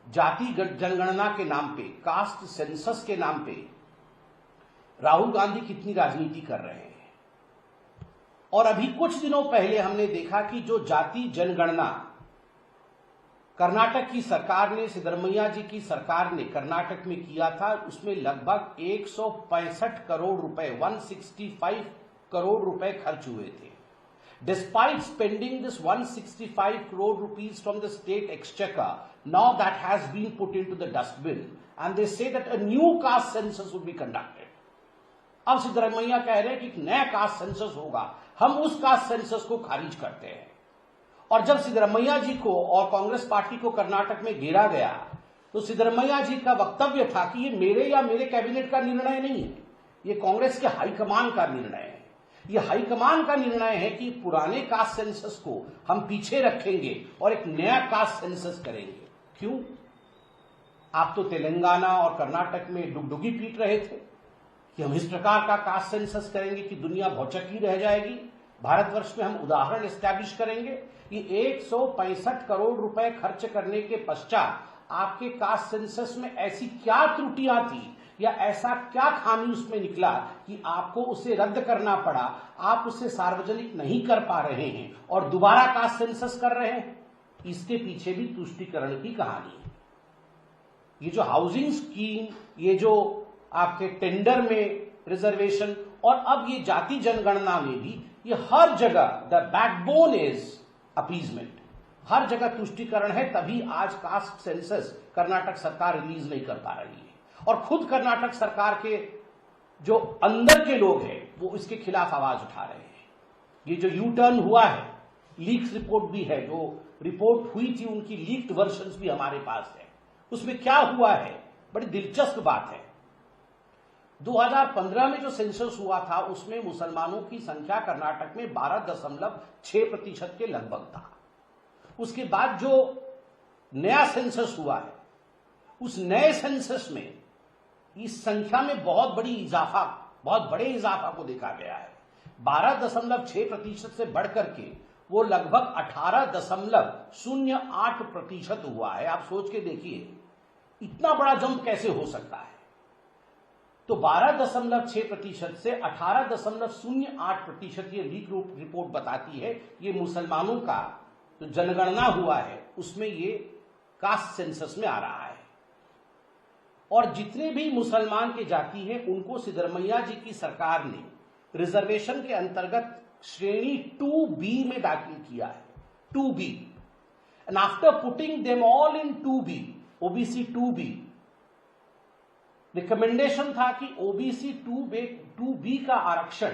जाति जनगणना के नाम पे, कास्ट सेंसस के नाम पे राहुल गांधी कितनी राजनीति कर रहे हैं। और अभी कुछ दिनों पहले हमने देखा कि जो जाति जनगणना कर्नाटक की सरकार ने, सिद्धरमैया जी की सरकार ने कर्नाटक में किया था, उसमें लगभग 165 करोड़ रुपए, 165 करोड़ रुपए खर्च हुए थे। Despite spending this 165 crore rupees from the state exchequer, now that has been put into the dustbin, and they say that a new caste census would be conducted. अब सिद्धरमैया कह रहे हैं कि एक नया कास्ट सेंसस होगा, हम उस कास्ट सेंसस को खारिज करते हैं। और जब सिद्धरमैया जी को और कांग्रेस पार्टी को कर्नाटक में घेरा गया, तो सिद्धरमैया जी का वक्तव्य था कि ये मेरे या मेरे कैबिनेट का निर्णय नहीं है, ये कांग्रेस के हाईकमान का निर्णय है। ये हाईकमान का निर्णय है कि पुराने कास्ट सेंसस को हम पीछे रखेंगे और एक नया कास्ट सेंसस करेंगे। क्यों? आप तो तेलंगाना और कर्नाटक में डुगडुगी पीट रहे थे कि हम इस प्रकार का कास्ट सेंसस करेंगे कि दुनिया भौचक्की रह जाएगी, भारतवर्ष में हम उदाहरण एस्टैब्लिश करेंगे। ये 165 करोड़ रुपए खर्च करने के पश्चात आपके कास्ट सेंसस में ऐसी क्या त्रुटियां थी या ऐसा क्या खामी उसमें निकला कि आपको उसे रद्द करना पड़ा, आप उसे सार्वजनिक नहीं कर पा रहे हैं और दोबारा कास्ट सेंसस कर रहे हैं। इसके पीछे भी तुष्टीकरण की कहानी है। ये जो हाउसिंग स्कीम, ये जो आपके टेंडर में रिजर्वेशन और अब ये जाति जनगणना में भी, ये हर जगह द बैकबोन इज अपीजमेंट, हर जगह तुष्टीकरण है। तभी आज कास्ट सेंसस कर्नाटक सरकार रिलीज नहीं कर पा रही है और खुद कर्नाटक सरकार के जो अंदर के लोग हैं वो इसके खिलाफ आवाज उठा रहे हैं। ये जो यू टर्न हुआ है, लीक्स रिपोर्ट भी है, जो रिपोर्ट हुई थी उनकी लीक्ड वर्जन्स भी हमारे पास है। उसमें क्या हुआ है, बड़ी दिलचस्प बात है। 2015 में जो सेंसस हुआ था उसमें मुसलमानों की संख्या कर्नाटक में 12.6% के लगभग था। उसके बाद जो नया सेंसस हुआ है, उस नए सेंसस में इस संख्या में बहुत बड़े इजाफा को देखा गया है। 12.6% से बढ़कर के वो लगभग 18.08% हुआ है। आप सोच के देखिए इतना बड़ा जंप कैसे हो सकता है। तो 12.6% से 18.08% ये लीक रिपोर्ट बताती है ये मुसलमानों का जो जनगणना हुआ है उसमें ये कास्ट सेंसस में आ रहा है। और जितने भी मुसलमान के जाति हैं उनको सिद्धरमैया जी की सरकार ने रिजर्वेशन के अंतर्गत श्रेणी 2B में दाखिल किया है, 2B। And after putting them all in 2B, OBC 2B, recommendation था कि ओबीसी 2B का आरक्षण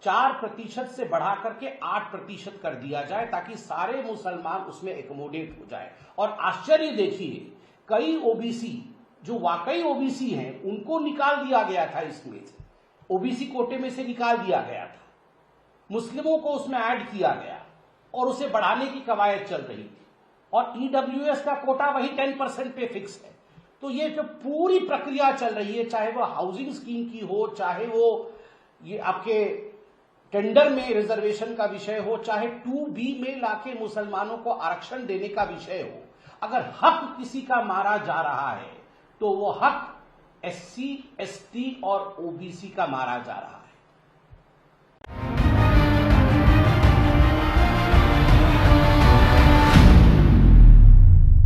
4% से बढ़ा करके 8% कर दिया जाए ताकि सारे मुसलमान उसमें एकोमोडेट हो जाए। और आश्चर्य देखिए, कई ओबीसी जो वाकई ओबीसी हैं उनको निकाल दिया गया था, इसमें से ओबीसी कोटे में से निकाल दिया गया था, मुस्लिमों को उसमें ऐड किया गया और उसे बढ़ाने की कवायद चल रही थी। और ईडब्ल्यूएस का कोटा वही 10% पे फिक्स है। तो ये जो पूरी प्रक्रिया चल रही है, चाहे वो हाउसिंग स्कीम की हो, चाहे वो ये आपके टेंडर में रिजर्वेशन का विषय हो, चाहे 2B में लाके मुसलमानों को आरक्षण देने का विषय हो, अगर हक किसी का मारा जा रहा है तो वो हक SC, ST और OBC का मारा जा रहा है।